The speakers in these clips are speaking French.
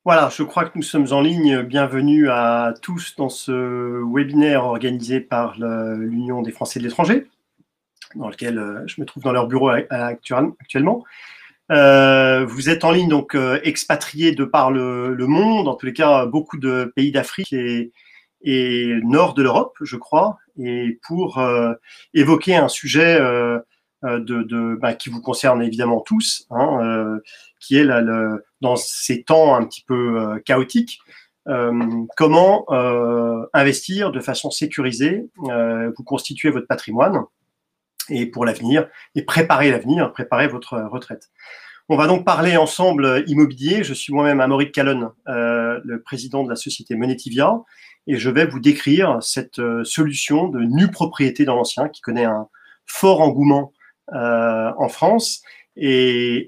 Voilà, je crois que nous sommes en ligne. Bienvenue à tous dans ce webinaire organisé par l'Union des Français de l'étranger, dans lequel je me trouve dans leur bureau actuellement. Vous êtes en ligne, donc expatriés de par le monde, en tous les cas beaucoup de pays d'Afrique et nord de l'Europe, je crois, et pour évoquer un sujet qui vous concerne évidemment tous, qui est dans ces temps un petit peu chaotiques, comment investir de façon sécurisée, vous constituer votre patrimoine et pour l'avenir, et préparer l'avenir, préparer votre retraite. On va donc parler ensemble immobilier. Je suis moi-même Amaury Calonne, le président de la société Monetivia, et je vais vous décrire cette solution de nue propriété dans l'ancien qui connaît un fort engouement en France et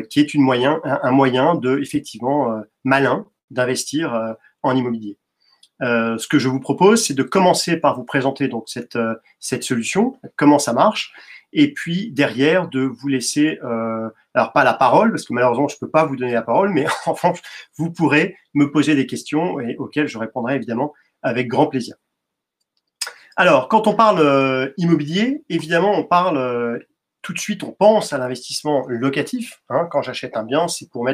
qui est un moyen de effectivement malin d'investir en immobilier. Ce que je vous propose, c'est de commencer par vous présenter donc cette solution, comment ça marche, et puis derrière de vous laisser, alors pas la parole, parce que malheureusement je ne peux pas vous donner la parole, mais en revanche, vous pourrez me poser des questions auxquelles je répondrai évidemment avec grand plaisir. Alors, quand on parle immobilier, évidemment, on parle tout de suite, on pense à l'investissement locatif. Quand j'achète un bien, c'est pour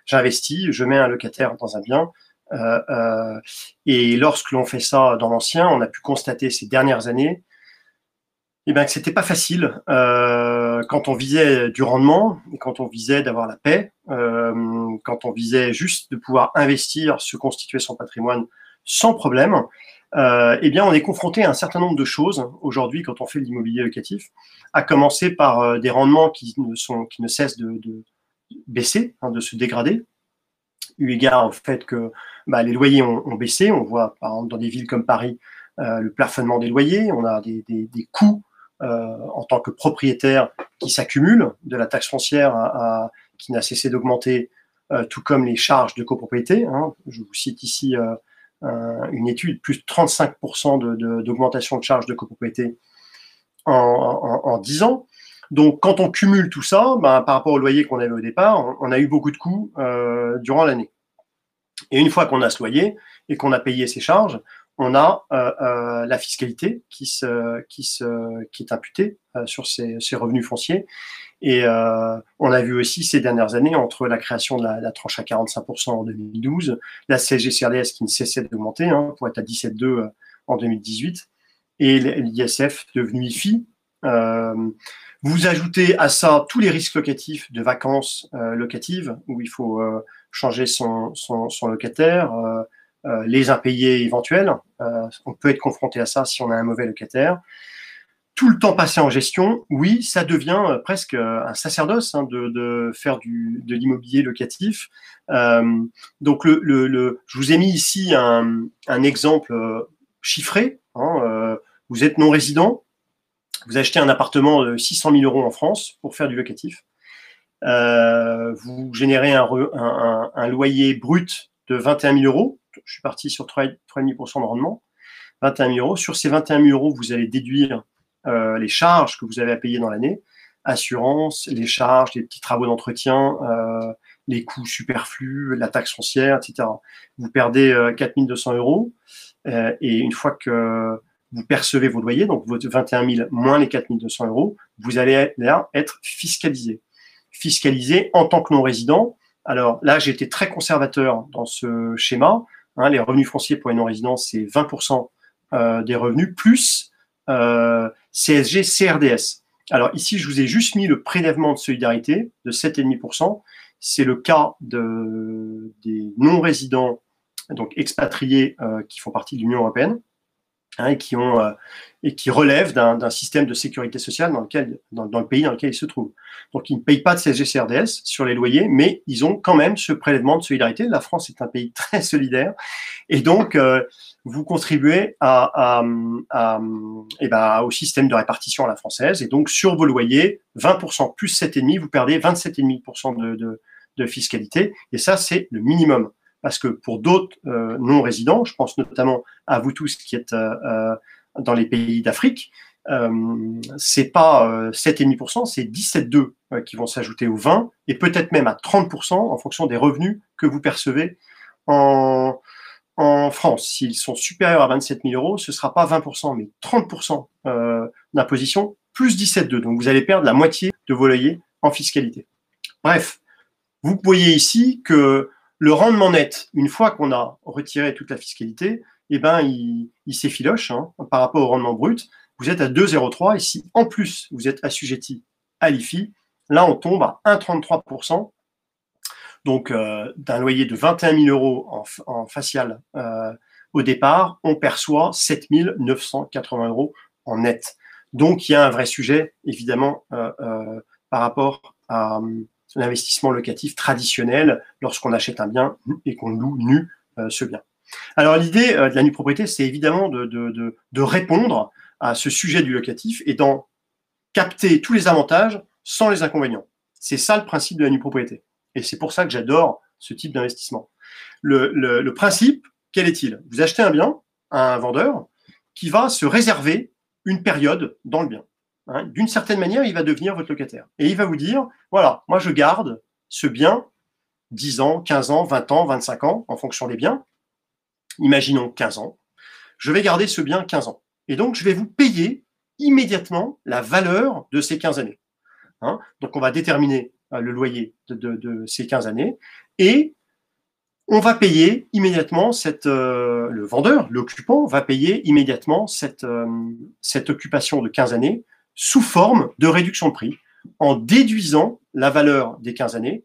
j'investis, je mets un locataire dans un bien. Et lorsque l'on fait ça dans l'ancien, on a pu constater ces dernières années que c'était pas facile quand on visait du rendement, et quand on visait d'avoir la paix, quand on visait juste de pouvoir investir, se constituer son patrimoine sans problème. On est confronté à un certain nombre de choses aujourd'hui quand on fait de l'immobilier locatif, à commencer par des rendements qui ne cessent de baisser, de se dégrader, eu égard au fait que les loyers ont baissé. On voit par exemple dans des villes comme Paris le plafonnement des loyers, on a des coûts en tant que propriétaire qui s'accumulent, de la taxe foncière qui n'a cessé d'augmenter, tout comme les charges de copropriété. Je vous cite ici une étude, plus de 35% d'augmentation de charges de copropriété en 10 ans. Donc, quand on cumule tout ça, par rapport au loyer qu'on avait au départ, on a eu beaucoup de coûts durant l'année. Et une fois qu'on a ce loyer et qu'on a payé ses charges, on a la fiscalité qui est imputée sur ces revenus fonciers. Et on a vu aussi ces dernières années, entre la création de la tranche à 45% en 2012, la CSG-CRDS qui ne cessait d'augmenter, pour être à 17,2 en 2018, et l'ISF devenu IFI. Vous ajoutez à ça tous les risques locatifs de vacances locatives, où il faut changer son locataire, les impayés éventuels. On peut être confronté à ça si on a un mauvais locataire. Tout le temps passé en gestion, oui, ça devient presque un sacerdoce de faire de l'immobilier locatif. Donc, je vous ai mis ici un exemple chiffré. Vous êtes non résident, vous achetez un appartement de 600 000 € en France pour faire du locatif. Vous générez un loyer brut de 21 000 €. Je suis parti sur 3,5% de rendement. 21 000 €. Sur ces 21 000 €, vous allez déduire les charges que vous avez à payer dans l'année, assurance, les charges, les petits travaux d'entretien, les coûts superflus, la taxe foncière, etc. Vous perdez 4 200 €. Et une fois que vous percevez vos loyers, donc votre 21 000 moins les 4 200 €, vous allez là être fiscalisé. Fiscalisé en tant que non-résident. Alors là, j'ai été très conservateur dans ce schéma. Les revenus fonciers pour les non-résidents, c'est 20% des revenus plus CSG, CRDS. Alors ici, je vous ai juste mis le prélèvement de solidarité de 7,5%. C'est le cas des non-résidents, donc expatriés qui font partie de l'Union européenne, et qui relèvent d'un système de sécurité sociale dans le pays dans lequel ils se trouvent. Donc, ils ne payent pas de CSG-CRDS sur les loyers, mais ils ont quand même ce prélèvement de solidarité. La France est un pays très solidaire, et donc vous contribuez au système de répartition à la française, et donc sur vos loyers, 20% plus 7,5%, vous perdez 27,5% de fiscalité, et ça, c'est le minimum. Parce que pour d'autres non-résidents, je pense notamment à vous tous qui êtes dans les pays d'Afrique, c'est pas 7,5%, c'est 17,2 qui vont s'ajouter aux 20 et peut-être même à 30% en fonction des revenus que vous percevez en France. S'ils sont supérieurs à 27 000 euros, ce ne sera pas 20%, mais 30% d'imposition plus 17,2. Donc vous allez perdre la moitié de vos loyers en fiscalité. Bref, vous voyez ici que le rendement net, une fois qu'on a retiré toute la fiscalité, eh ben, il s'effiloche par rapport au rendement brut. Vous êtes à 2,03 et si en plus vous êtes assujetti à l'IFI, là on tombe à 1,33%. Donc d'un loyer de 21 000 euros en facial au départ, on perçoit 7 980 euros en net. Donc il y a un vrai sujet, évidemment, par rapport à l'investissement locatif traditionnel lorsqu'on achète un bien et qu'on loue nu ce bien. Alors l'idée de la nue propriété, c'est évidemment de répondre à ce sujet du locatif et d'en capter tous les avantages sans les inconvénients. C'est ça le principe de la nue propriété. Et c'est pour ça que j'adore ce type d'investissement. Le principe, quel est-il? Vous achetez un bien à un vendeur qui va se réserver une période dans le bien. D'une certaine manière, il va devenir votre locataire. Et il va vous dire, voilà, moi je garde ce bien 10 ans, 15 ans, 20 ans, 25 ans, en fonction des biens. Imaginons 15 ans. Je vais garder ce bien 15 ans. Et donc, je vais vous payer immédiatement la valeur de ces 15 années. Donc, on va déterminer le loyer de ces 15 années et on va payer immédiatement le vendeur, l'occupant, va payer immédiatement cette occupation de 15 années sous forme de réduction de prix en déduisant la valeur des 15 années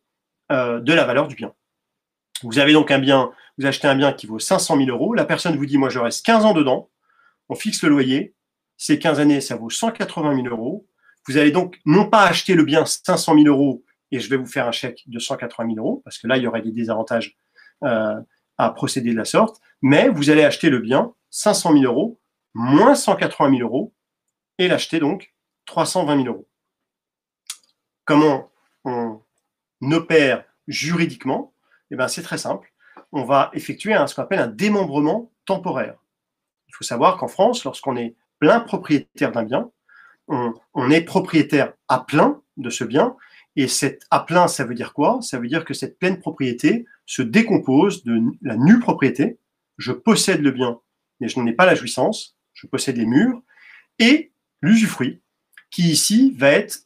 de la valeur du bien. Vous avez donc un bien, vous achetez un bien qui vaut 500 000 euros, la personne vous dit, moi je reste 15 ans dedans, on fixe le loyer, ces 15 années, ça vaut 180 000 euros. Vous allez donc non pas acheter le bien 500 000 euros et je vais vous faire un chèque de 180 000 euros, parce que là, il y aurait des désavantages à procéder de la sorte, mais vous allez acheter le bien 500 000 euros moins 180 000 euros et l'acheter donc 320 000 euros. Comment on opère juridiquement? Eh bien, c'est très simple. On va effectuer ce qu'on appelle un démembrement temporaire. Il faut savoir qu'en France, lorsqu'on est plein propriétaire d'un bien, on est propriétaire à plein de ce bien. Et cet à plein, ça veut dire quoi? Ça veut dire que cette pleine propriété se décompose de la nue propriété. Je possède le bien, mais je n'en ai pas la jouissance. Je possède les murs. Et l'usufruit, qui ici va être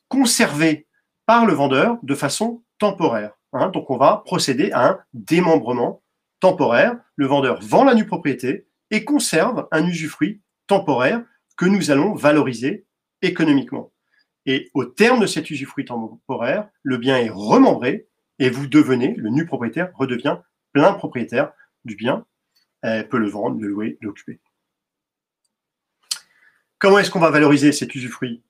conservé par le vendeur de façon temporaire. Donc on va procéder à un démembrement temporaire. Le vendeur vend la nue propriété et conserve un usufruit temporaire que nous allons valoriser économiquement. Et au terme de cet usufruit temporaire, le bien est remembré et vous devenez, le nu propriétaire redevient plein propriétaire du bien, peut le vendre, le louer, l'occuper. Comment est-ce qu'on va valoriser cet usufruit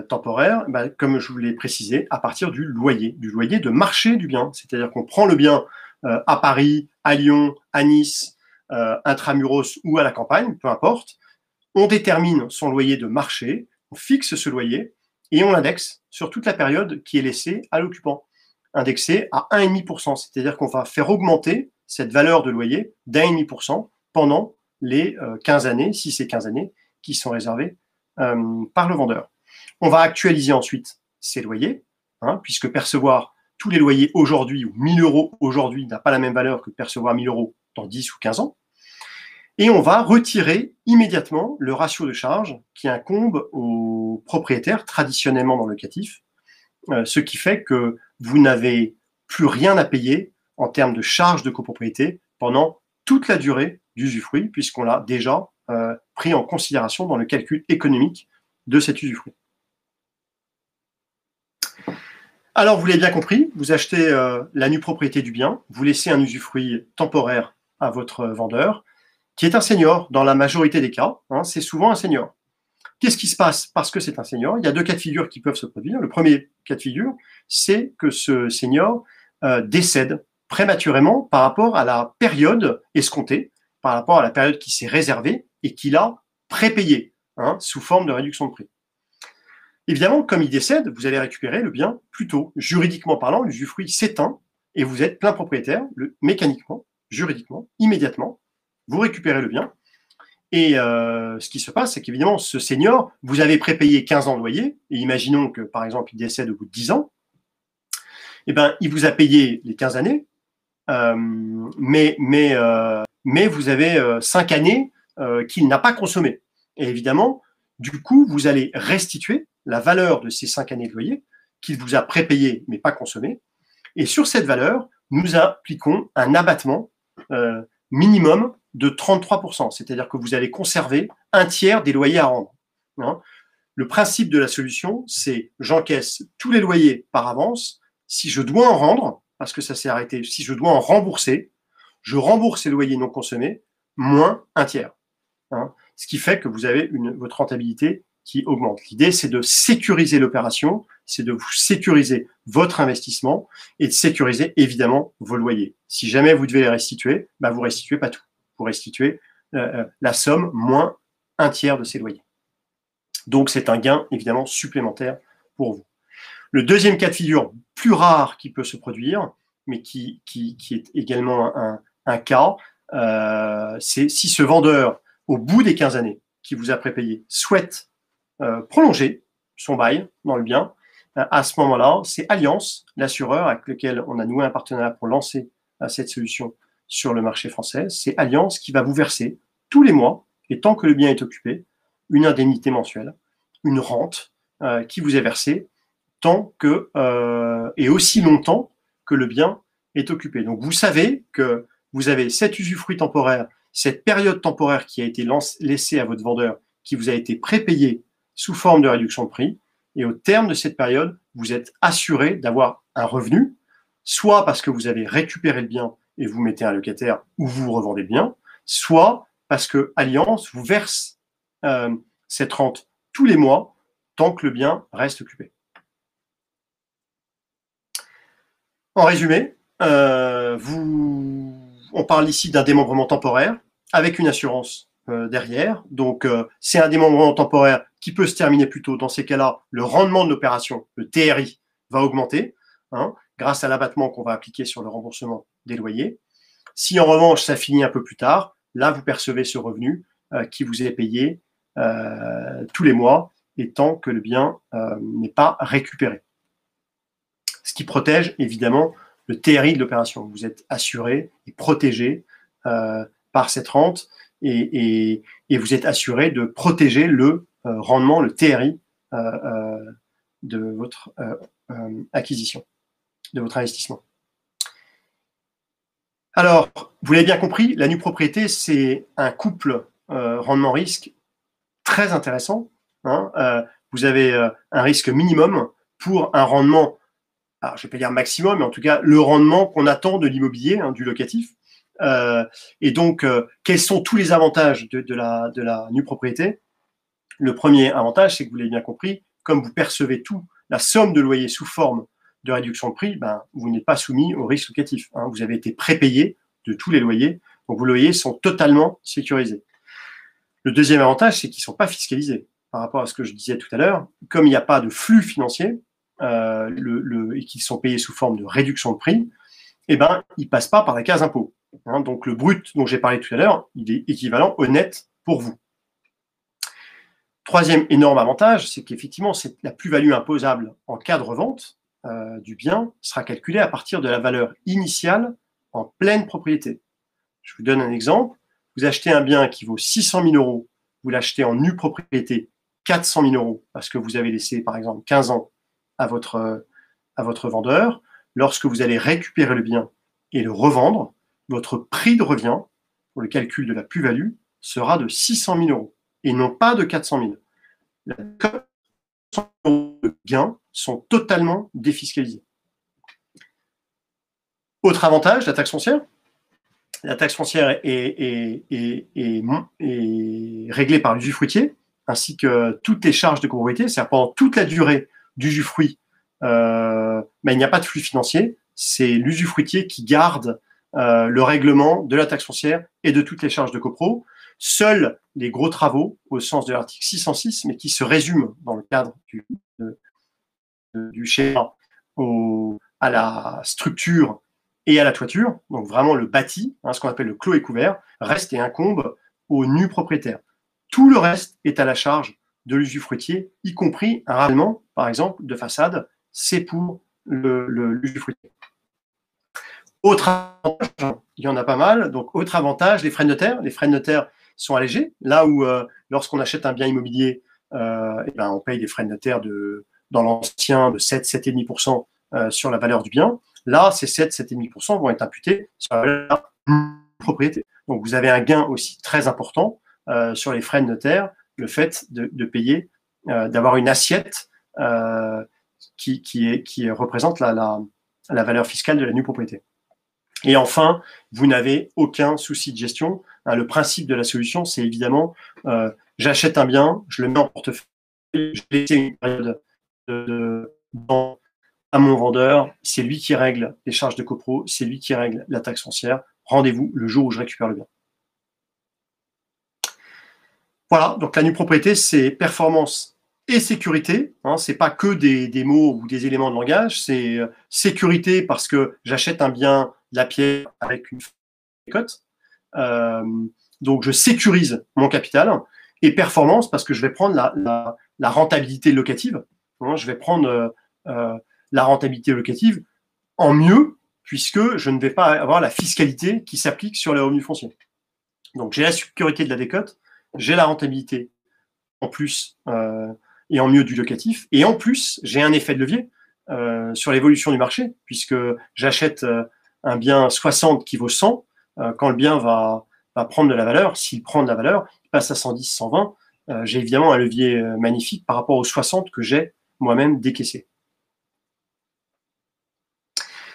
temporaire? Comme je vous l'ai précisé, à partir du loyer de marché du bien. C'est-à-dire qu'on prend le bien à Paris, à Lyon, à Nice, intramuros ou à la campagne, peu importe. On détermine son loyer de marché, on fixe ce loyer et on l'indexe sur toute la période qui est laissée à l'occupant, indexé à 1,5%. C'est-à-dire qu'on va faire augmenter cette valeur de loyer d'1,5% pendant les 15 années, si c'est 15 années, qui sont réservées par le vendeur. On va actualiser ensuite ces loyers, puisque percevoir tous les loyers aujourd'hui ou 1 000 euros aujourd'hui n'a pas la même valeur que percevoir 1 000 euros dans 10 ou 15 ans. Et on va retirer immédiatement le ratio de charge qui incombe aux propriétaires traditionnellement dans le locatif, ce qui fait que vous n'avez plus rien à payer en termes de charges de copropriété pendant toute la durée d'usufruit, puisqu'on l'a déjà pris en considération dans le calcul économique de cet usufruit. Alors, vous l'avez bien compris, vous achetez la nue propriété du bien, vous laissez un usufruit temporaire à votre vendeur, qui est un senior dans la majorité des cas, c'est souvent un senior. Qu'est-ce qui se passe parce que c'est un senior? Il y a deux cas de figure qui peuvent se produire. Le premier cas de figure, c'est que ce senior décède prématurément par rapport à la période escomptée, par rapport à la période qui s'est réservée et qu'il a prépayée sous forme de réduction de prix. Évidemment, comme il décède, vous allez récupérer le bien plus tôt. Juridiquement parlant, l'usufruit s'éteint et vous êtes plein propriétaire, mécaniquement, juridiquement, immédiatement. Vous récupérez le bien Et ce qui se passe, c'est qu'évidemment, ce senior, vous avez prépayé 15 ans de loyer, et imaginons que, par exemple, il décède au bout de 10 ans, eh ben, il vous a payé les 15 années, mais vous avez 5 années qu'il n'a pas consommées. Et évidemment, du coup, vous allez restituer la valeur de ces 5 années de loyer qu'il vous a prépayé mais pas consommé. Et sur cette valeur, nous appliquons un abattement minimum de 33%, c'est-à-dire que vous allez conserver un tiers des loyers à rendre. Hein. Le principe de la solution, c'est j'encaisse tous les loyers par avance. Si je dois en rendre, parce que ça s'est arrêté, si je dois en rembourser, je rembourse les loyers non consommés moins un tiers. Hein. Ce qui fait que vous avez votre rentabilité qui augmente. L'idée, c'est de sécuriser l'opération, c'est de vous sécuriser votre investissement et de sécuriser évidemment vos loyers. Si jamais vous devez les restituer, bah vous restituez pas tout. Vous restituez la somme moins un tiers de ces loyers. Donc, c'est un gain évidemment supplémentaire pour vous. Le deuxième cas de figure plus rare qui peut se produire, mais qui est également un cas, c'est si ce vendeur, au bout des 15 années qui vous a prépayé, souhaite prolonger son bail dans le bien, à ce moment-là, c'est Allianz, l'assureur avec lequel on a noué un partenariat pour lancer cette solution sur le marché français. C'est Allianz qui va vous verser tous les mois, et tant que le bien est occupé, une indemnité mensuelle, une rente qui vous est versée tant que et aussi longtemps que le bien est occupé. Donc vous savez que vous avez cet usufruit temporaire, cette période temporaire qui a été laissée à votre vendeur, qui vous a été prépayée sous forme de réduction de prix, et au terme de cette période, vous êtes assuré d'avoir un revenu, soit parce que vous avez récupéré le bien et vous mettez un locataire ou vous revendez le bien, soit parce que Allianz vous verse cette rente tous les mois tant que le bien reste occupé. En résumé, on parle ici d'un démembrement temporaire avec une assurance derrière. Donc, c'est un démembrement temporaire qui peut se terminer plus tôt. Dans ces cas-là, le rendement de l'opération, le TRI, va augmenter grâce à l'abattement qu'on va appliquer sur le remboursement des loyers. Si en revanche, ça finit un peu plus tard, là, vous percevez ce revenu qui vous est payé tous les mois et tant que le bien n'est pas récupéré. Ce qui protège évidemment le TRI de l'opération. Vous êtes assuré et protégé par cette rente et vous êtes assuré de protéger le rendement, le TRI de votre acquisition, de votre investissement. Alors, vous l'avez bien compris, la nue propriété, c'est un couple rendement-risque très intéressant. Vous avez un risque minimum pour un rendement, alors je ne vais pas dire maximum, mais en tout cas le rendement qu'on attend de l'immobilier, du locatif. Et donc, quels sont tous les avantages de la nue propriété? Le premier avantage, c'est que vous l'avez bien compris, comme vous percevez tout, la somme de loyer sous forme de réduction de prix, vous n'êtes pas soumis au risque locatif. Vous avez été prépayé de tous les loyers, donc vos loyers sont totalement sécurisés. Le deuxième avantage, c'est qu'ils ne sont pas fiscalisés. Par rapport à ce que je disais tout à l'heure, comme il n'y a pas de flux financier et qu'ils sont payés sous forme de réduction de prix, ils ne passent pas par la case impôt. Donc le brut dont j'ai parlé tout à l'heure, il est équivalent au net pour vous. Troisième énorme avantage, c'est qu'effectivement, la plus-value imposable en cas de revente du bien sera calculée à partir de la valeur initiale en pleine propriété. Je vous donne un exemple. Vous achetez un bien qui vaut 600 000 €, vous l'achetez en nue propriété 400 000 € parce que vous avez laissé, par exemple, 15 ans à votre vendeur. Lorsque vous allez récupérer le bien et le revendre, votre prix de revient pour le calcul de la plus-value sera de 600 000 € et non pas de 400 000. Les 400 € de gains sont totalement défiscalisés. Autre avantage, la taxe foncière. La taxe foncière est réglée par l'usufruitier, ainsi que toutes les charges de copropriété. C'est-à-dire pendant toute la durée d'usufruit, il n'y a pas de flux financier. C'est l'usufruitier qui garde le règlement de la taxe foncière et de toutes les charges de copro. Seuls les gros travaux, au sens de l'article 606, mais qui se résument dans le cadre du schéma à la structure et à la toiture, donc vraiment le bâti, ce qu'on appelle le clos et couvert, reste et incombe au nu propriétaire. Tout le reste est à la charge de l'usufruitier, y compris un ravalement, par exemple, de façade, c'est pour l'usufruitier. Autre avantage, il y en a pas mal, donc autre avantage, les frais de notaire. Les frais de notaire sont allégés, là où lorsqu'on achète un bien immobilier, on paye des frais de notaire dans l'ancien de 7,5% sur la valeur du bien. Là, ces 7,5% vont être imputés sur la valeur de la propriété. Donc, vous avez un gain aussi très important sur les frais de notaire, le fait de payer, d'avoir une assiette qui représente la valeur fiscale de la nue propriété. Et enfin, vous n'avez aucun souci de gestion. Le principe de la solution, c'est évidemment, j'achète un bien, je le mets en portefeuille, je laisse une période à mon vendeur, c'est lui qui règle les charges de copro, c'est lui qui règle la taxe foncière. Rendez-vous le jour où je récupère le bien. Voilà, donc la nue propriété, c'est performance et sécurité. C'est pas que des mots ou des éléments de langage, c'est sécurité parce que j'achète un bien, de la pierre avec une cote. Donc je sécurise mon capital. Et performance parce que je vais prendre la rentabilité locative. Je vais prendre la rentabilité locative en mieux, puisque je ne vais pas avoir la fiscalité qui s'applique sur les revenus fonciers. Donc j'ai la sécurité de la décote, j'ai la rentabilité en plus et en mieux du locatif, et en plus j'ai un effet de levier sur l'évolution du marché, puisque j'achète un bien 60 qui vaut 100, quand le bien va prendre de la valeur, s'il prend de la valeur, il passe à 110, 120, j'ai évidemment un levier magnifique par rapport aux 60 que j'ai moi-même décaissé.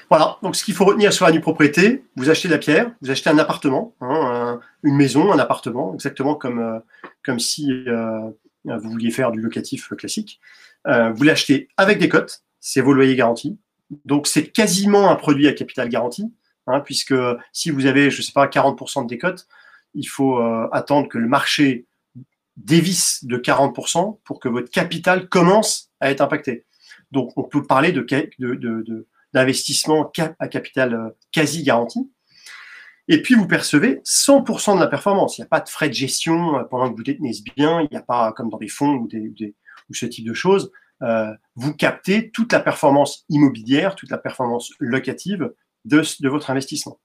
Voilà, donc ce qu'il faut retenir sur la nue propriété, vous achetez de la pierre, vous achetez un appartement, une maison, un appartement, exactement comme si vous vouliez faire du locatif classique. Vous l'achetez avec des cotes, c'est vos loyers garantis. Donc c'est quasiment un produit à capital garanti, puisque si vous avez, je ne sais pas, 40% de décote, il faut attendre que le marché dévisse de 40% pour que votre capital commence à être impacté. Donc on peut parler d'investissement à capital quasi garanti. Et puis, vous percevez 100% de la performance. Il n'y a pas de frais de gestion pendant que vous détenez ce bien. Il n'y a pas, comme dans des fonds ou ce type de choses, vous captez toute la performance immobilière, toute la performance locative de votre investissement.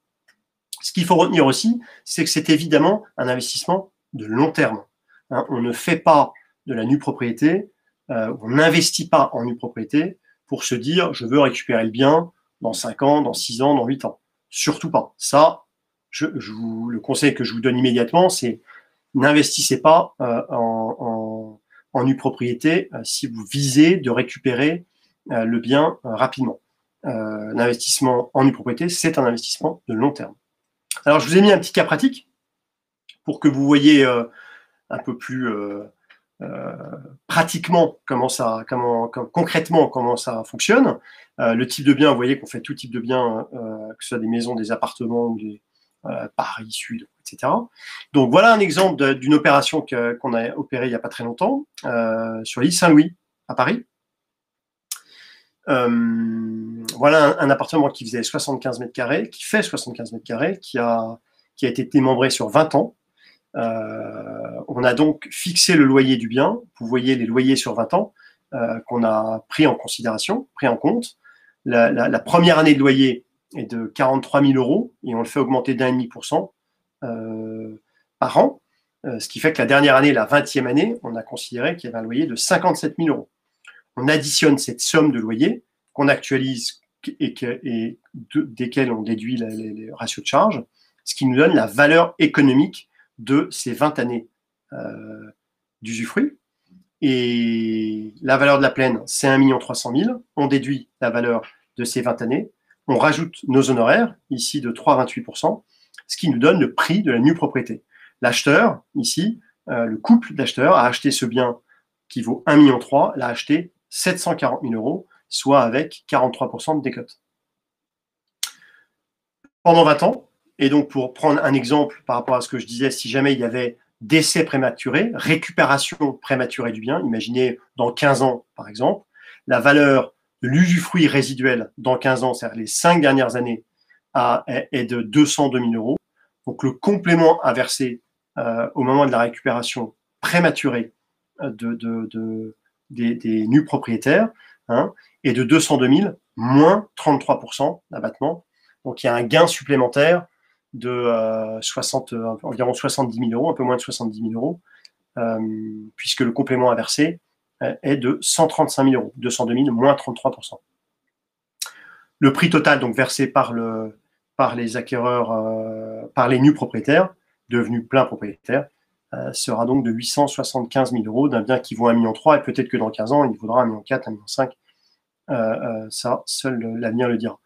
Ce qu'il faut retenir aussi, c'est que c'est évidemment un investissement de long terme. On ne fait pas de la nue propriété, on n'investit pas en nue propriété pour se dire, je veux récupérer le bien dans 5 ans, dans 6 ans, dans 8 ans. Surtout pas. Ça, le conseil que je vous donne immédiatement, c'est n'investissez pas en nue propriété si vous visez de récupérer le bien rapidement. L'investissement en nue propriété, c'est un investissement de long terme. Alors, je vous ai mis un petit cas pratique pour que vous voyez un peu plus pratiquement concrètement comment ça fonctionne. Le type de bien, vous voyez qu'on fait tout type de bien, que ce soit des maisons, des appartements, des Paris, Sud, etc. Donc voilà un exemple d'une opération qu'on a opérée il n'y a pas très longtemps sur l'île Saint-Louis à Paris. Voilà un appartement qui faisait 75 mètres carrés, qui fait 75 mètres carrés, qui a été démembré sur 20 ans. On a donc fixé le loyer du bien. Vous voyez les loyers sur 20 ans qu'on a pris en considération, pris en compte. La première année de loyer est de 43 000 € et on le fait augmenter d'1,5% par an. Ce qui fait que la dernière année, la 20e année, on a considéré qu'il y avait un loyer de 57 000 €. On additionne cette somme de loyer qu'on actualise et desquels on déduit les ratios de charge, ce qui nous donne la valeur économique de ces 20 années d'usufruit. Et la valeur de la plaine, c'est 1 300 000 €. On déduit la valeur de ces 20 années. On rajoute nos honoraires, ici de 3,28%, ce qui nous donne le prix de la nue propriété. L'acheteur, ici, le couple d'acheteurs a acheté ce bien qui vaut 1,3 million, l'a acheté 740 000 €, soit avec 43% de décote. Pendant 20 ans, et donc pour prendre un exemple par rapport à ce que je disais, si jamais il y avait décès prématuré, récupération prématurée du bien, imaginez dans 15 ans par exemple, la valeur de l'usufruit résiduel dans 15 ans, c'est-à-dire les 5 dernières années, est de 202 000 €. Donc le complément à verser au moment de la récupération prématurée des nus propriétaires, hein, et de 202 000, moins 33% d'abattement. Donc il y a un gain supplémentaire de environ 70 000 euros, un peu moins de 70 000 euros, puisque le complément à verser est de 135 000 euros, 202 000 moins 33%. Le prix total donc versé par les acquéreurs, par les nus propriétaires, devenus pleins propriétaires, sera donc de 875 000 euros d'un bien qui vaut 1,3 million, et peut-être que dans 15 ans, il vaudra 1,4 million, 1,5 million. Ça, seul l'avenir le dira.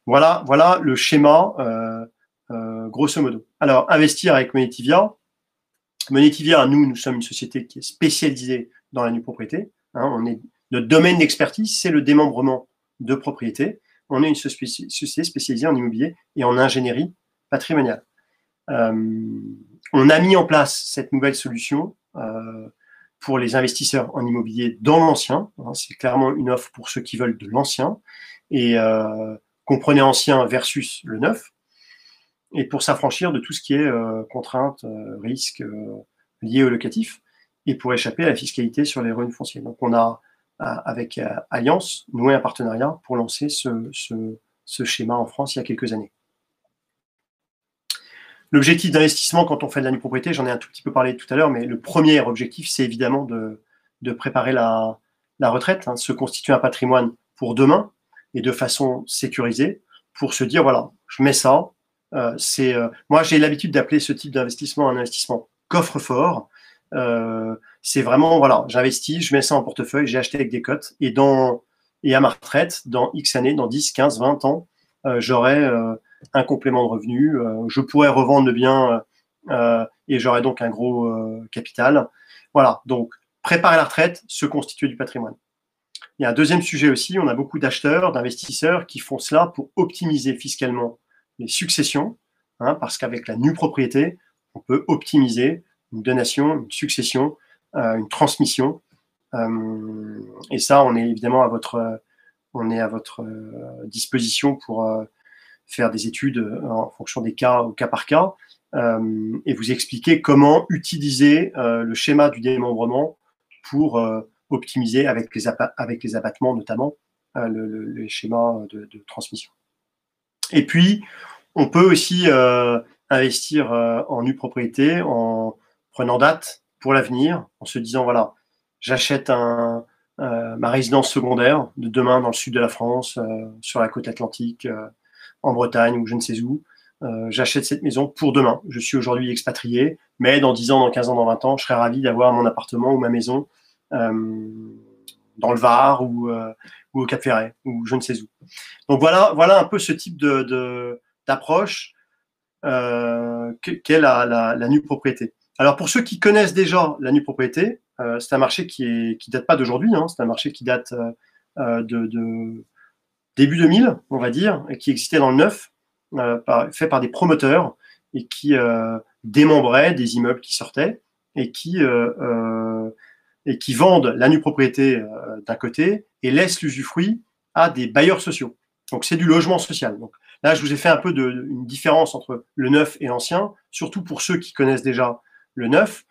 Voilà le schéma, grosso modo. Alors, investir avec Monetivia. Monetivia, nous sommes une société qui est spécialisée dans la nue propriété. Hein, notre domaine d'expertise, c'est le démembrement de propriété. On est une société spécialisée en immobilier et en ingénierie patrimoniale. On a mis en place cette nouvelle solution pour les investisseurs en immobilier dans l'ancien. Hein, c'est clairement une offre pour ceux qui veulent de l'ancien. Et comprenez ancien versus le neuf. Et pour s'affranchir de tout ce qui est contraintes, risques liés au locatif, et pour échapper à la fiscalité sur les revenus fonciers. Donc on a, avec Allianz, noué un partenariat pour lancer ce schéma en France il y a quelques années. L'objectif d'investissement quand on fait de la nue propriété, j'en ai un tout petit peu parlé tout à l'heure, mais le premier objectif, c'est évidemment de préparer la retraite, hein, se constituer un patrimoine pour demain, et de façon sécurisée, pour se dire, voilà, je mets ça, moi j'ai l'habitude d'appeler ce type d'investissement un investissement coffre-fort. C'est vraiment, voilà, j'investis, je mets ça en portefeuille, j'ai acheté avec des cotes, et à ma retraite, dans X années, dans 10, 15, 20 ans, j'aurai un complément de revenu, je pourrais revendre le bien et j'aurai donc un gros capital. Voilà, donc préparer la retraite, se constituer du patrimoine. Il y a un deuxième sujet aussi, on a beaucoup d'acheteurs, d'investisseurs qui font cela pour optimiser fiscalement les successions, hein, parce qu'avec la nue propriété, on peut optimiser une donation, une succession, une transmission. Et ça, on est évidemment à votre disposition pour faire des études en fonction des cas, au cas par cas, et vous expliquer comment utiliser le schéma du démembrement pour optimiser avec les abattements notamment le schéma de transmission. Et puis, on peut aussi investir en nue propriété en prenant date pour l'avenir, en se disant, voilà, j'achète ma résidence secondaire de demain dans le sud de la France, sur la côte atlantique, en Bretagne ou je ne sais où. J'achète cette maison pour demain. Je suis aujourd'hui expatrié, mais dans 10 ans, dans 15 ans, dans 20 ans, je serais ravi d'avoir mon appartement ou ma maison dans le Var ou au Cap-Ferret ou je ne sais où. Donc voilà un peu ce type d'approche qu'est la nue propriété. Alors pour ceux qui connaissent déjà la nue propriété, c'est un marché qui date pas d'aujourd'hui, hein, c'est un marché qui date de début 2000, on va dire, et qui existait dans le neuf, fait par des promoteurs et qui démembraient des immeubles qui sortaient et qui vendent la nue propriété d'un côté et laissent l'usufruit à des bailleurs sociaux. Donc c'est du logement social. Donc là, je vous ai fait un peu une différence entre le neuf et l'ancien, surtout pour ceux qui connaissent déjà le neuf.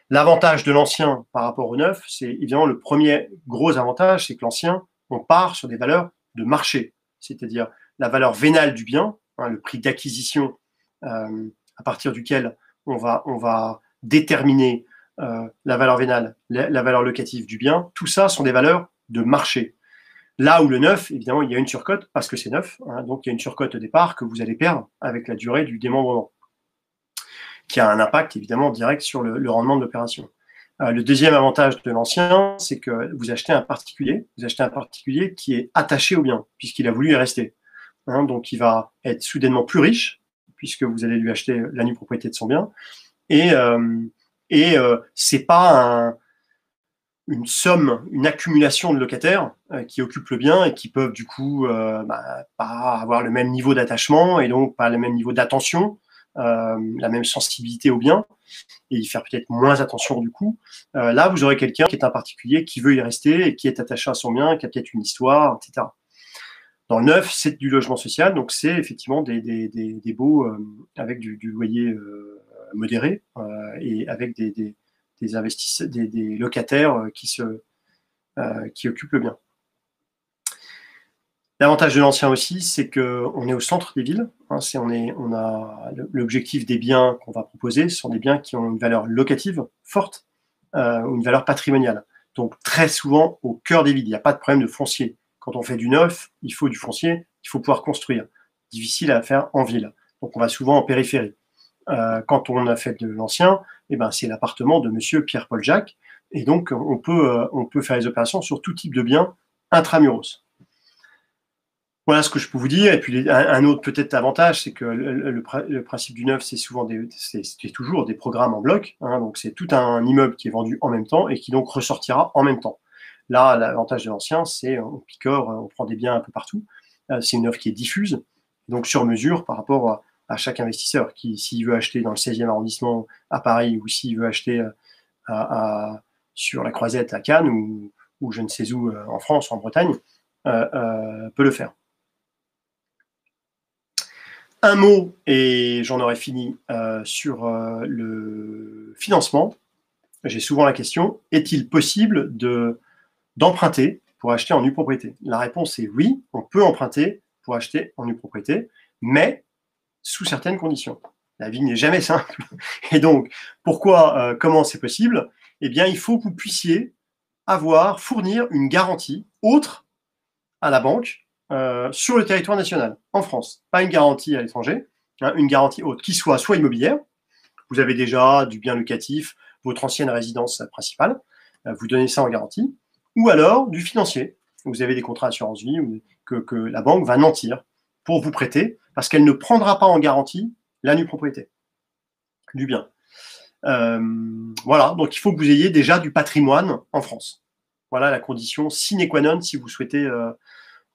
L'avantage de l'ancien par rapport au neuf, c'est évidemment le premier gros avantage, c'est que l'ancien, on part sur des valeurs de marché, c'est-à-dire la valeur vénale du bien, hein, le prix d'acquisition à partir duquel on va déterminer la valeur vénale, la valeur locative du bien. Tout ça sont des valeurs de marché. Là où le neuf, évidemment, il y a une surcote parce que c'est neuf, hein, donc il y a une surcote au départ que vous allez perdre avec la durée du démembrement, qui a un impact évidemment direct sur le rendement de l'opération. Le deuxième avantage de l'ancien, c'est que vous achetez un particulier qui est attaché au bien, puisqu'il a voulu y rester. Hein, donc il va être soudainement plus riche, puisque vous allez lui acheter la nue propriété de son bien, et c'est pas une somme, une accumulation de locataires qui occupent le bien et qui peuvent du coup pas avoir le même niveau d'attachement et donc pas le même niveau d'attention, la même sensibilité au bien, et y faire peut-être moins attention du coup. Là, vous aurez quelqu'un qui est un particulier, qui veut y rester et qui est attaché à son bien, qui a peut-être une histoire, etc. Dans le neuf, c'est du logement social, donc c'est effectivement des baux avec du loyer modérée et avec des investisseurs, des locataires qui occupent le bien. L'avantage de l'ancien aussi, c'est qu'on est au centre des villes. Hein, on a l'objectif des biens qu'on va proposer, ce sont des biens qui ont une valeur locative forte ou une valeur patrimoniale. Donc très souvent au cœur des villes, il n'y a pas de problème de foncier. Quand on fait du neuf, il faut du foncier, il faut pouvoir construire. Difficile à faire en ville. Donc on va souvent en périphérie. Quand on a fait de l'ancien, eh ben, c'est l'appartement de monsieur Pierre-Paul Jacques. Et donc on peut faire les opérations sur tout type de biens intramuros. Voilà ce que je peux vous dire. Et puis un autre peut-être avantage, c'est que le principe du neuf, c'est toujours des programmes en bloc. Hein, donc c'est tout un immeuble qui est vendu en même temps et qui donc ressortira en même temps. Là, l'avantage de l'ancien, c'est on picore, on prend des biens un peu partout. C'est une offre qui est diffuse, donc sur mesure par rapport à chaque investisseur qui, s'il veut acheter dans le 16e arrondissement à Paris ou s'il veut acheter sur la Croisette à Cannes ou je ne sais où en France ou en Bretagne, peut le faire. Un mot, et j'en aurais fini, sur le financement. J'ai souvent la question, est-il possible d'emprunter pour acheter en nue propriété? La réponse est oui, on peut emprunter pour acheter en nue propriété, mais sous certaines conditions. La vie n'est jamais simple. Et donc, comment c'est possible? Eh bien, il faut que vous puissiez fournir une garantie autre à la banque sur le territoire national, en France. Pas une garantie à l'étranger, hein, une garantie autre, qui soit immobilière. Vous avez déjà du bien locatif, votre ancienne résidence principale, vous donnez ça en garantie, ou alors du financier. Vous avez des contrats d'assurance vie que la banque va nantir pour vous prêter, parce qu'elle ne prendra pas en garantie la nue propriété du bien. Voilà, donc il faut que vous ayez déjà du patrimoine en France. Voilà la condition sine qua non si vous souhaitez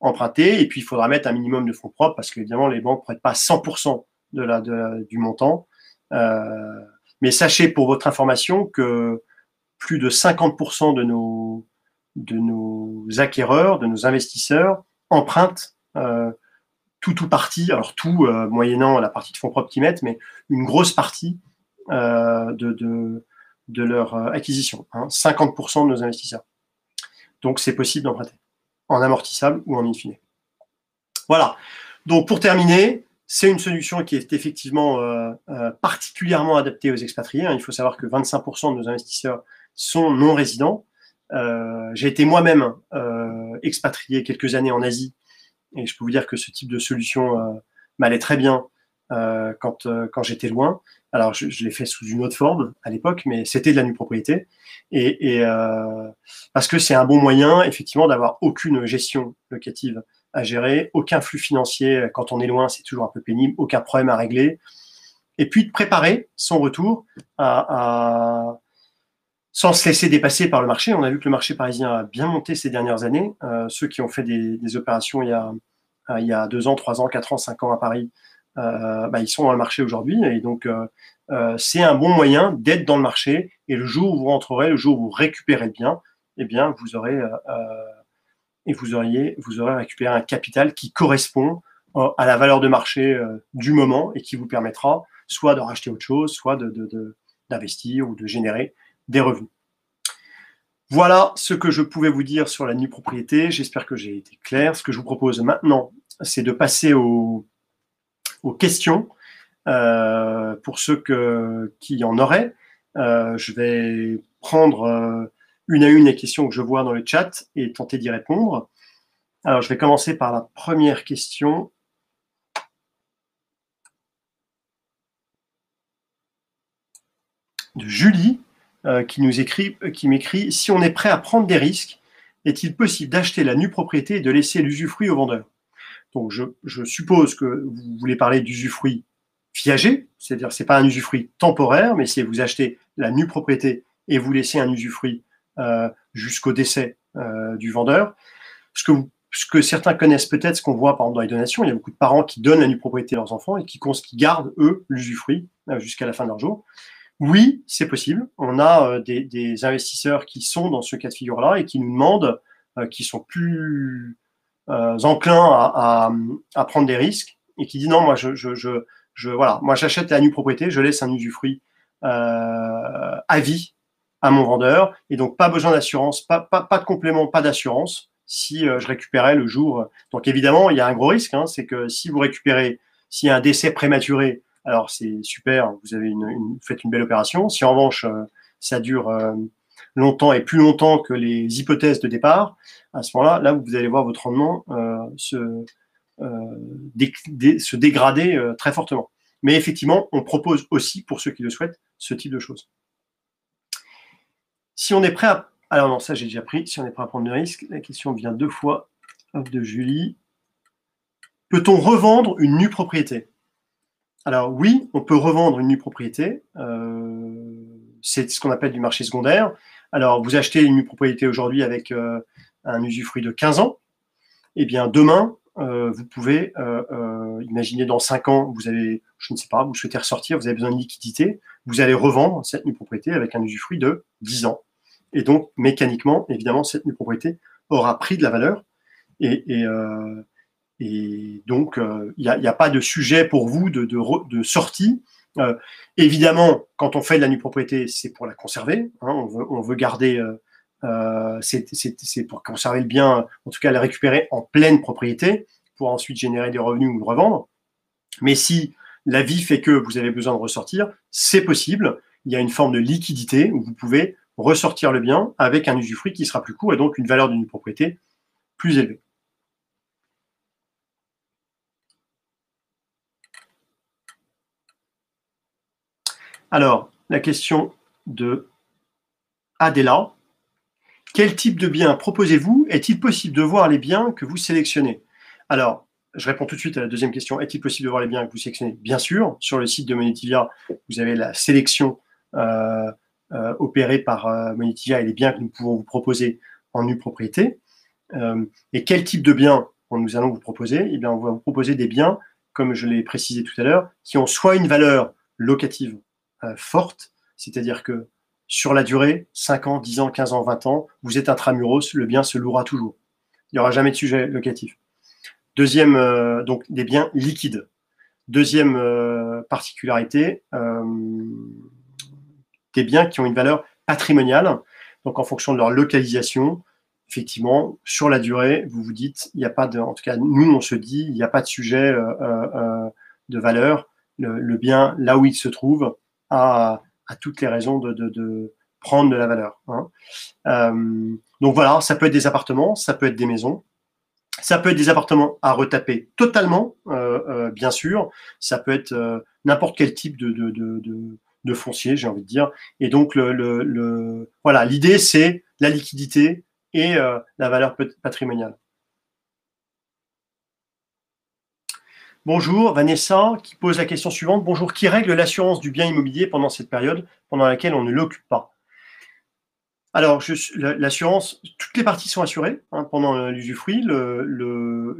emprunter, et puis il faudra mettre un minimum de fonds propres, parce qu'évidemment les banques ne prêtent pas 100% du montant. Mais sachez pour votre information que plus de 50% de nos acquéreurs, de nos investisseurs empruntent tout ou partie, alors tout moyennant la partie de fonds propres qu'ils mettent, mais une grosse partie de leur acquisition, hein, 50% de nos investisseurs. Donc c'est possible d'emprunter en amortissable ou en in fine. Voilà. Donc pour terminer, c'est une solution qui est effectivement particulièrement adaptée aux expatriés. Hein. Il faut savoir que 25% de nos investisseurs sont non résidents. J'ai été moi-même expatrié quelques années en Asie et je peux vous dire que ce type de solution m'allait très bien quand j'étais loin. Alors, je l'ai fait sous une autre forme à l'époque, mais c'était de la nue propriété. Parce que c'est un bon moyen, effectivement, d'avoir aucune gestion locative à gérer, aucun flux financier quand on est loin, c'est toujours un peu pénible, aucun problème à régler. Et puis de préparer son retour sans se laisser dépasser par le marché. On a vu que le marché parisien a bien monté ces dernières années. Ceux qui ont fait des opérations il y a 2 ans, 3 ans, 4 ans, 5 ans à Paris, ils sont dans le marché aujourd'hui. Et donc, c'est un bon moyen d'être dans le marché. Et le jour où vous rentrerez, le jour où vous récupérez le bien, eh bien, vous aurez récupéré un capital qui correspond à la valeur de marché du moment et qui vous permettra soit de racheter autre chose, soit d'investir ou de générer des revenus. Voilà ce que je pouvais vous dire sur la nue propriété. J'espère que j'ai été clair. Ce que je vous propose maintenant, c'est de passer aux questions pour ceux qui en auraient. Je vais prendre une à une les questions que je vois dans le chat et tenter d'y répondre. Alors, je vais commencer par la première question. De Julie, qui m'écrit « Si on est prêt à prendre des risques, est-il possible d'acheter la nue propriété et de laisser l'usufruit au vendeur ?» Donc, je suppose que vous voulez parler d'usufruit viager, c'est-à-dire ce n'est pas un usufruit temporaire, mais si vous achetez la nue propriété et vous laissez un usufruit jusqu'au décès du vendeur. Ce que certains connaissent peut-être, ce qu'on voit par exemple dans les donations, il y a beaucoup de parents qui donnent la nue propriété à leurs enfants et qui gardent, eux, l'usufruit jusqu'à la fin de leur jour. Oui, c'est possible. On a des investisseurs qui sont dans ce cas de figure-là et qui nous demandent, qui sont plus enclins à prendre des risques et qui disent non, moi voilà, moi j'achète la nue propriété, je laisse un usufruit à vie à mon vendeur, et donc pas besoin d'assurance, pas de complément, pas d'assurance si je récupérais le jour. Donc évidemment, il y a un gros risque, hein, c'est que si vous récupérez, s'il y a un décès prématuré, alors c'est super, vous avez vous faites une belle opération. Si en revanche ça dure longtemps et plus longtemps que les hypothèses de départ, à ce moment-là, là vous allez voir votre rendement se dégrader très fortement. Mais effectivement, on propose aussi, pour ceux qui le souhaitent, ce type de choses. Si on est prêt à... Alors non, ça j'ai déjà pris. Si on est prêt à prendre le risque, la question vient 2 fois de Julie. Peut-on revendre une nue propriété? Alors oui, on peut revendre une nue propriété. C'est ce qu'on appelle du marché secondaire. Alors vous achetez une nue propriété aujourd'hui avec un usufruit de 15 ans. Eh bien demain, vous pouvez, imaginer dans 5 ans, vous avez, je ne sais pas, vous souhaitez ressortir, vous avez besoin de liquidité, vous allez revendre cette nue propriété avec un usufruit de 10 ans. Et donc, mécaniquement, évidemment, cette nue propriété aura pris de la valeur. Et donc, il n'y a pas de sujet pour vous de sortie. Évidemment, quand on fait de la nue propriété, c'est pour la conserver. Hein, on veut garder... c'est pour conserver le bien, en tout cas le récupérer en pleine propriété, pour ensuite générer des revenus ou le revendre. Mais si la vie fait que vous avez besoin de ressortir, c'est possible. Il y a une forme de liquidité où vous pouvez ressortir le bien avec un usufruit qui sera plus court et donc une valeur d'une propriété plus élevée. Alors, la question de Adela. Quel type de biens proposez-vous? Est-il possible de voir les biens que vous sélectionnez? Alors, je réponds tout de suite à la deuxième question. Est-il possible de voir les biens que vous sélectionnez? Bien sûr. Sur le site de Monetivia, vous avez la sélection opérée par Monetivia et les biens que nous pouvons vous proposer en nue propriété. Et quel type de biens nous allons vous proposer? Eh bien, on va vous proposer des biens, comme je l'ai précisé tout à l'heure, qui ont soit une valeur locative forte, c'est-à-dire que sur la durée, 5 ans, 10 ans, 15 ans, 20 ans, vous êtes intramuros, le bien se louera toujours. Il n'y aura jamais de sujet locatif. Deuxième, donc des biens liquides. Deuxième particularité, des biens qui ont une valeur patrimoniale. Donc en fonction de leur localisation, effectivement, sur la durée, vous vous dites, il n'y a pas de, en tout cas nous on se dit, il n'y a pas de sujet de valeur. Le bien, là où il se trouve, a toutes les raisons de prendre de la valeur. Hein. Donc voilà, ça peut être des appartements, ça peut être des maisons, ça peut être des appartements à retaper totalement, bien sûr, ça peut être n'importe quel type de foncier, j'ai envie de dire. Et donc, voilà, l'idée, c'est la liquidité et la valeur patrimoniale. Bonjour, Vanessa, qui pose la question suivante. Bonjour, qui règle l'assurance du bien immobilier pendant cette période pendant laquelle on ne l'occupe pas? Alors, l'assurance, toutes les parties sont assurées hein, pendant l'usufruit. Le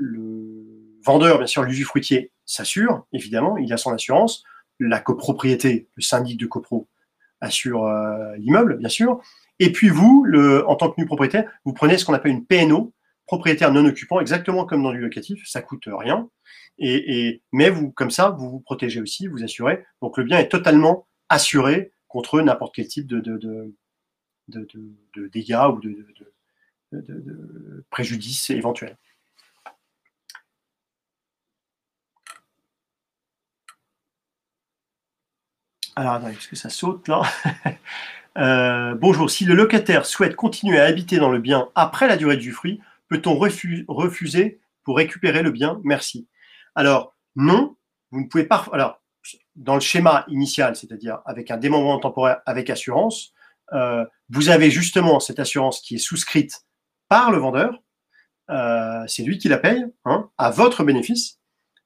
vendeur, bien sûr, l'usufruitier s'assure, évidemment, il a son assurance. La copropriété, le syndic de copro, assure l'immeuble, bien sûr. Et puis vous, en tant que nu propriétaire, vous prenez ce qu'on appelle une PNO, propriétaire non occupant, exactement comme dans du locatif, ça coûte rien. Mais vous, comme ça, vous vous protégez aussi, vous assurez. Donc le bien est totalement assuré contre n'importe quel type de dégâts ou de préjudices éventuels. Alors, attendez, parce que ça saute là. Bonjour, si le locataire souhaite continuer à habiter dans le bien après la durée du fruit, peut-on refuser pour récupérer le bien? Merci. Alors, non, vous ne pouvez pas. Alors, dans le schéma initial, c'est-à-dire avec un démembrement temporaire avec assurance, vous avez justement cette assurance qui est souscrite par le vendeur. C'est lui qui la paye hein, à votre bénéfice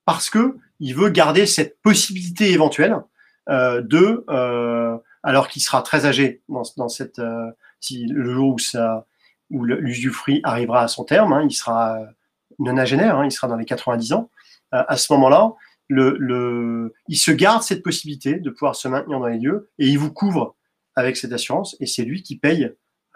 parce qu'il veut garder cette possibilité éventuelle alors qu'il sera très âgé dans cette si le jour où l'usufruit arrivera à son terme, hein, il sera nonagénaire, hein, il sera dans les 90 ans. À ce moment-là, il se garde cette possibilité de pouvoir se maintenir dans les lieux et il vous couvre avec cette assurance et c'est lui qui paye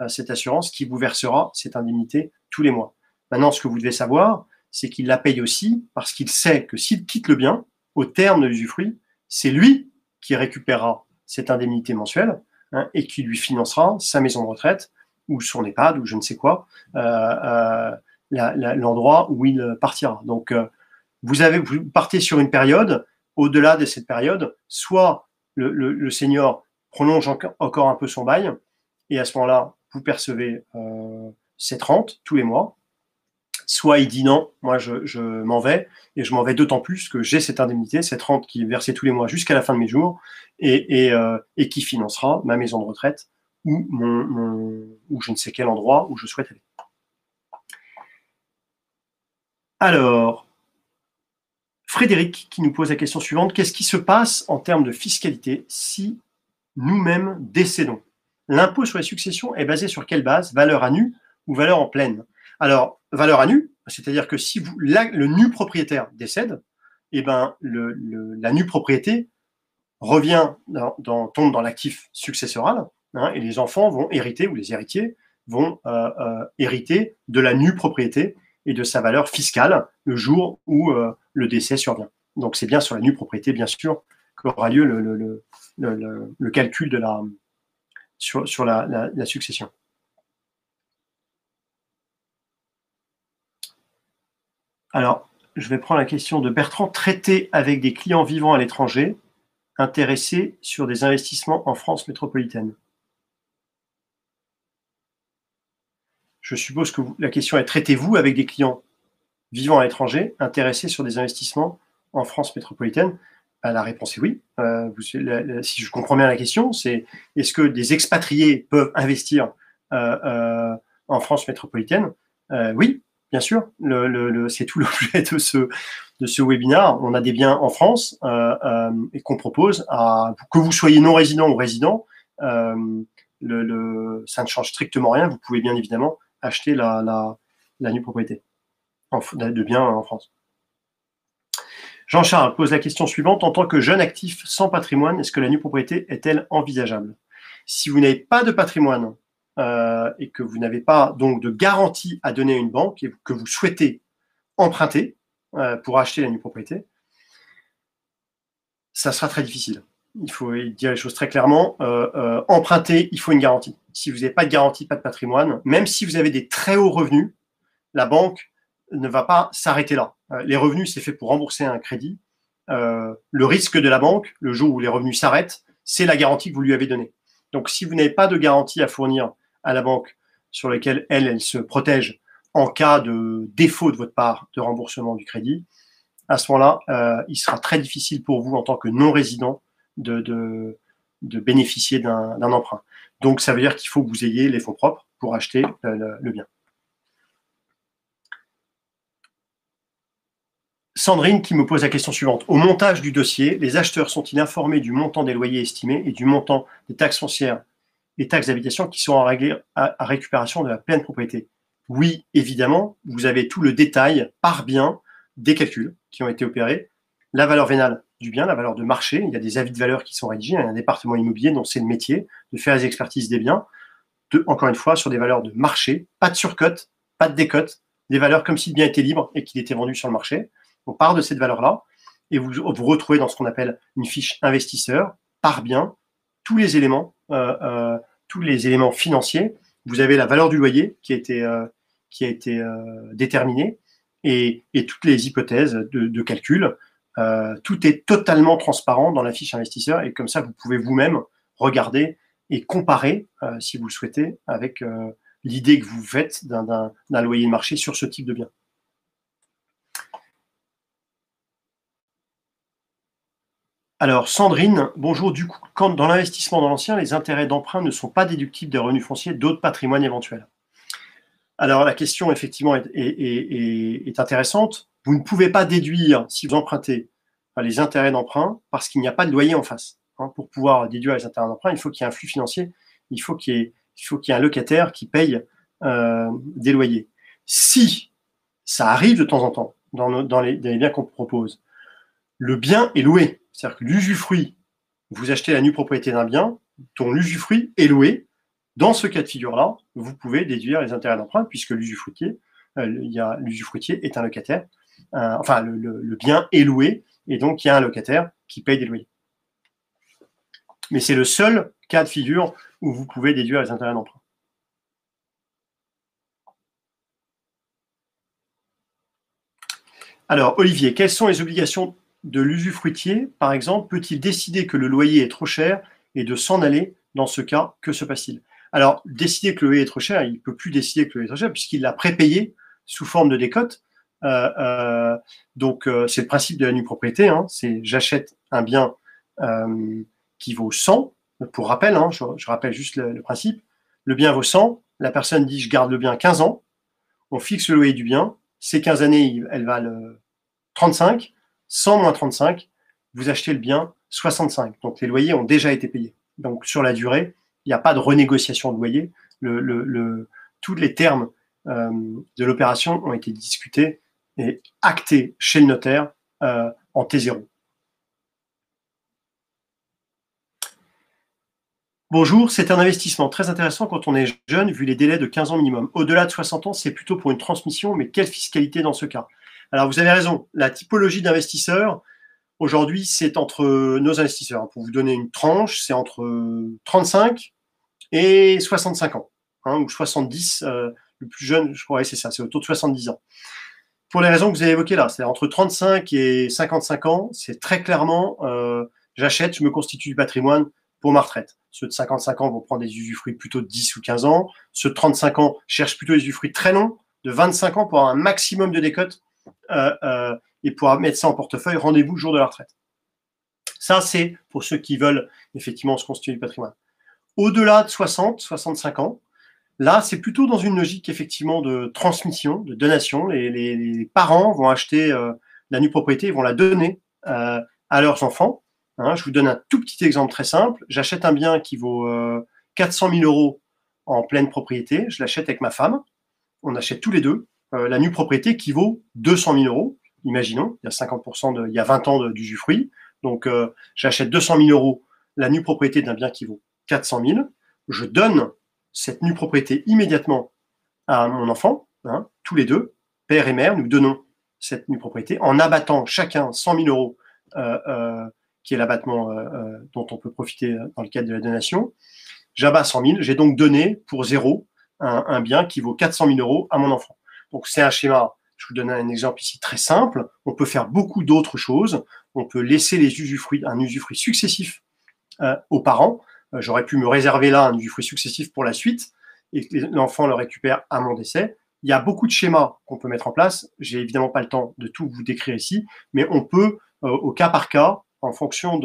cette assurance qui vous versera cette indemnité tous les mois. Maintenant, ce que vous devez savoir, c'est qu'il la paye aussi parce qu'il sait que s'il quitte le bien au terme de l'usufruit, c'est lui qui récupérera cette indemnité mensuelle et qui lui financera sa maison de retraite ou son EHPAD ou je ne sais quoi, l'endroit où il partira. Donc, vous partez sur une période, au-delà de cette période, soit le senior prolonge encore un peu son bail, et à ce moment-là, vous percevez cette rente tous les mois, soit il dit non, moi je m'en vais, et je m'en vais d'autant plus que j'ai cette indemnité, cette rente qui est versée tous les mois jusqu'à la fin de mes jours, et qui financera ma maison de retraite ou ou je ne sais quel endroit où je souhaite aller. Alors, Frédéric qui nous pose la question suivante, qu'est-ce qui se passe en termes de fiscalité si nous-mêmes décédons? L'impôt sur les successions est basé sur quelle base? Valeur à nu ou valeur en pleine? Alors, valeur à nu, c'est-à-dire que si le nu propriétaire décède, eh ben, la nue propriété revient tombe dans l'actif successoral, et les enfants vont hériter, ou les héritiers vont hériter de la nue propriété et de sa valeur fiscale le jour où le décès survient. Donc c'est bien sur la nue propriété, bien sûr, qu'aura lieu le calcul de sur la succession. Alors, je vais prendre la question de Bertrand. Traiter avec des clients vivant à l'étranger, intéressés sur des investissements en France métropolitaine. Je suppose que la question est, traitez-vous avec des clients vivant à l'étranger, intéressés sur des investissements en France métropolitaine? La réponse est oui. Si je comprends bien la question, c'est est-ce que des expatriés peuvent investir en France métropolitaine? Oui, bien sûr. C'est tout l'objet de ce webinaire. On a des biens en France et qu'on propose que vous soyez non résident ou résident. Ça ne change strictement rien. Vous pouvez bien évidemment acheter la nue propriété de biens en France. Jean-Charles pose la question suivante. En tant que jeune actif sans patrimoine, est-ce que la nue propriété est-elle envisageable? Si vous n'avez pas de patrimoine et que vous n'avez pas donc de garantie à donner à une banque et que vous souhaitez emprunter pour acheter la nue propriété, ça sera très difficile. Il faut dire les choses très clairement. Emprunter, il faut une garantie. Si vous n'avez pas de garantie, pas de patrimoine, même si vous avez des très hauts revenus, la banque ne va pas s'arrêter là. Les revenus, c'est fait pour rembourser un crédit. Le risque de la banque, le jour où les revenus s'arrêtent, c'est la garantie que vous lui avez donnée. Donc, si vous n'avez pas de garantie à fournir à la banque sur laquelle elle se protège en cas de défaut de votre part de remboursement du crédit, à ce moment-là, il sera très difficile pour vous en tant que non-résident de bénéficier d'un emprunt. Donc, ça veut dire qu'il faut que vous ayez les fonds propres pour acheter le bien. Sandrine qui me pose la question suivante. Au montage du dossier, les acheteurs sont-ils informés du montant des loyers estimés et du montant des taxes foncières et taxes d'habitation qui sont à récupération de la pleine propriété? Oui, évidemment, vous avez tout le détail par bien des calculs qui ont été opérés, la valeur vénale du bien, la valeur de marché, il y a des avis de valeur qui sont rédigés, il y a un département immobilier dont c'est le métier de faire les expertises des biens, encore une fois, sur des valeurs de marché, pas de surcote, pas de décote, des valeurs comme si le bien était libre et qu'il était vendu sur le marché. On part de cette valeur-là et vous retrouvez dans ce qu'on appelle une fiche investisseur par bien tous les éléments financiers. Vous avez la valeur du loyer qui a été déterminée et toutes les hypothèses de calcul. Tout est totalement transparent dans la fiche investisseur et comme ça, vous pouvez vous-même regarder et comparer, si vous le souhaitez, avec l'idée que vous faites d'un loyer de marché sur ce type de bien. Alors, Sandrine, bonjour. Du coup, quand dans l'investissement dans l'ancien, les intérêts d'emprunt ne sont pas déductibles des revenus fonciers d'autres patrimoines éventuels. Alors, la question, effectivement, est intéressante. Vous ne pouvez pas déduire, si vous empruntez, les intérêts d'emprunt parce qu'il n'y a pas de loyer en face. Pour pouvoir déduire les intérêts d'emprunt, il faut qu'il y ait un flux financier, il faut qu'il y ait un locataire qui paye des loyers. Si ça arrive de temps en temps dans les biens qu'on propose, le bien est loué. C'est-à-dire que l'usufruit, vous achetez la nue propriété d'un bien dont l'usufruit est loué. Dans ce cas de figure-là, vous pouvez déduire les intérêts d'emprunt puisque l'usufruitier est un locataire. Le bien est loué et donc il y a un locataire qui paye des loyers. Mais c'est le seul cas de figure où vous pouvez déduire les intérêts d'emprunt. Alors, Olivier, quelles sont les obligations de l'usufruitier? Par exemple, peut-il décider que le loyer est trop cher et de s'en aller? Dans ce cas, que se passe-t-il? Alors, décider que le loyer est trop cher, il ne peut plus décider que le loyer est trop cher puisqu'il l'a prépayé sous forme de décote. Donc, c'est le principe de la nue propriété. Hein, c'est j'achète un bien qui vaut 100. Pour rappel, hein, je rappelle juste le principe. Le bien vaut 100. La personne dit je garde le bien 15 ans. On fixe le loyer du bien. Ces 15 années, elles valent 35. 100 moins 35, vous achetez le bien 65. Donc, les loyers ont déjà été payés. Donc, sur la durée, il n'y a pas de renégociation de loyer. Tous les termes de l'opération ont été discutés et actés chez le notaire en T0. Bonjour, c'est un investissement très intéressant quand on est jeune, vu les délais de 15 ans minimum. Au-delà de 60 ans, c'est plutôt pour une transmission, mais quelle fiscalité dans ce cas? Alors, vous avez raison, la typologie d'investisseurs, aujourd'hui, c'est entre nos investisseurs. Pour vous donner une tranche, c'est entre 35 et 65 ans, hein, ou 70, le plus jeune, je crois, c'est ça, c'est autour de 70 ans. Pour les raisons que vous avez évoquées là, c'est entre 35 et 55 ans, c'est très clairement, j'achète, je me constitue du patrimoine pour ma retraite. Ceux de 55 ans vont prendre des usufruits plutôt de 10 ou 15 ans. Ceux de 35 ans cherchent plutôt des usufruits très longs, de 25 ans pour avoir un maximum de décote et pour mettre ça en portefeuille, rendez-vous le jour de la retraite. Ça, c'est pour ceux qui veulent effectivement se constituer du patrimoine. Au-delà de 60, 65 ans, là, c'est plutôt dans une logique effectivement de transmission, de donation. Les parents vont acheter la nue propriété, ils vont la donner à leurs enfants. Hein, je vous donne un tout petit exemple très simple. J'achète un bien qui vaut 400 000 euros en pleine propriété. Je l'achète avec ma femme. On achète tous les deux la nue propriété qui vaut 200 000 euros. Imaginons, il y a 50% il y a 20 ans d'usufruit. Donc, j'achète 200 000 euros la nue propriété d'un bien qui vaut 400 000. Je donne cette nue propriété immédiatement à mon enfant, hein, tous les deux, père et mère, nous donnons cette nue propriété en abattant chacun 100 000 euros qui est l'abattement dont on peut profiter dans le cadre de la donation. J'abats 100 000, j'ai donc donné pour zéro un bien qui vaut 400 000 euros à mon enfant. Donc c'est un schéma, je vous donne un exemple ici très simple, on peut faire beaucoup d'autres choses, on peut laisser un usufruit successif aux parents, j'aurais pu me réserver là un usufruit successif pour la suite, et que l'enfant le récupère à mon décès. Il y a beaucoup de schémas qu'on peut mettre en place, j'ai évidemment pas le temps de tout vous décrire ici, mais on peut, au cas par cas, en fonction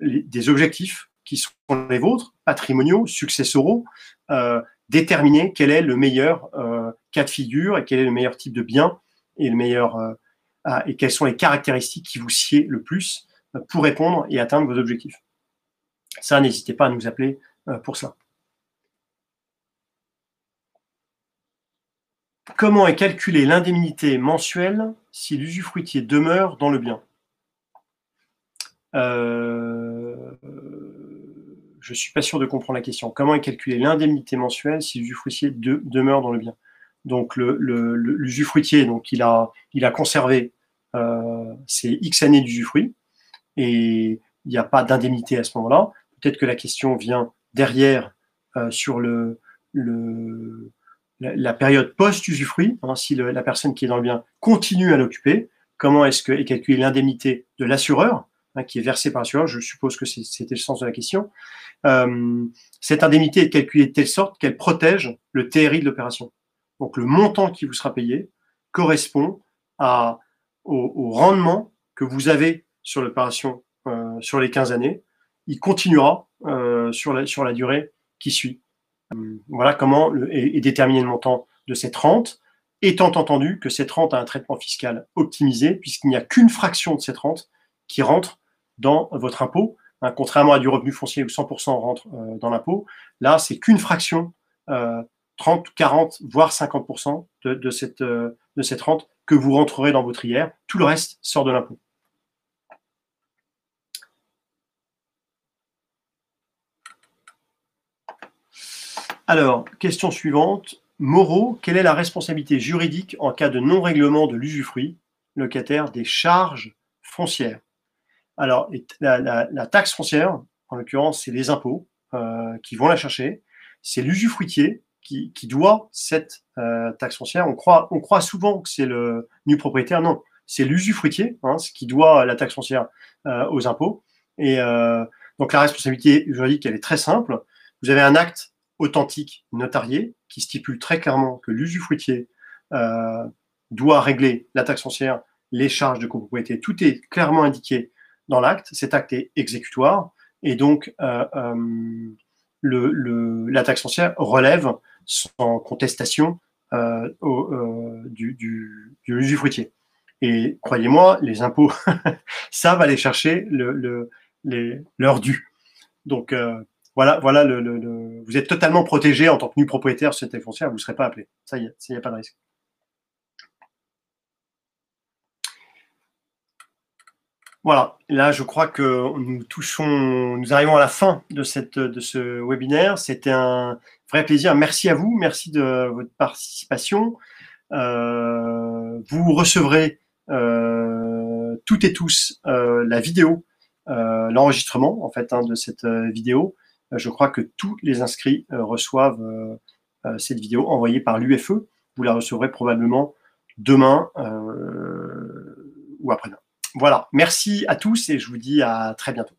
des objectifs qui sont les vôtres, patrimoniaux, successoraux, déterminer quel est le meilleur cas de figure et quel est le meilleur type de bien et et quelles sont les caractéristiques qui vous sied le plus pour répondre et atteindre vos objectifs. Ça, n'hésitez pas à nous appeler pour ça. Comment est calculée l'indemnité mensuelle si l'usufruitier demeure dans le bien? Je ne suis pas sûr de comprendre la question. Comment est calculée l'indemnité mensuelle si l'usufruitier demeure dans le bien? Donc, l'usufruitier, donc il a conservé ses X années d'usufruit et il n'y a pas d'indemnité à ce moment-là. Peut-être que la question vient derrière sur la période post-usufruit, hein, si la personne qui est dans le bien continue à l'occuper, comment est calculée l'indemnité de l'assureur, hein, qui est versée par l'assureur? Je suppose que c'était le sens de la question. Cette indemnité est calculée de telle sorte qu'elle protège le TRI de l'opération. Donc le montant qui vous sera payé correspond au rendement que vous avez sur l'opération sur les 15 années. Il continuera sur la durée qui suit. Voilà comment est déterminé le montant de cette rente, étant entendu que cette rente a un traitement fiscal optimisé, puisqu'il n'y a qu'une fraction de cette rente qui rentre dans votre impôt. Hein, contrairement à du revenu foncier où 100% rentre dans l'impôt, là, c'est qu'une fraction, 30, 40, voire 50% de cette rente que vous rentrerez dans votre IR. Tout le reste sort de l'impôt. Alors, question suivante. Moreau, quelle est la responsabilité juridique en cas de non-règlement de l'usufruit locataire des charges foncières? Alors, la taxe foncière, en l'occurrence, c'est les impôts qui vont la chercher. C'est l'usufruitier qui doit cette taxe foncière. On croit souvent que c'est le nu propriétaire. Non, c'est l'usufruitier qui doit la taxe foncière aux impôts. Et donc la responsabilité juridique, elle est très simple. Vous avez un acte authentique notarié qui stipule très clairement que l'usufruitier doit régler la taxe foncière, les charges de copropriété. Tout est clairement indiqué dans l'acte. Cet acte est exécutoire et donc la taxe foncière relève sans contestation du usufruitier. Et croyez-moi, les impôts savent aller chercher leur dû. Donc voilà vous êtes totalement protégé en tant que nu propriétaire sur cette taxe foncière, vous ne serez pas appelé. Ça y est, il n'y a pas de risque. Voilà, là je crois que nous arrivons à la fin de ce webinaire. C'était un vrai plaisir. Merci à vous, merci de votre participation. Vous recevrez toutes et tous la vidéo, l'enregistrement en fait de cette vidéo. Je crois que tous les inscrits reçoivent cette vidéo envoyée par l'UFE. Vous la recevrez probablement demain ou après-demain. Voilà, merci à tous et je vous dis à très bientôt.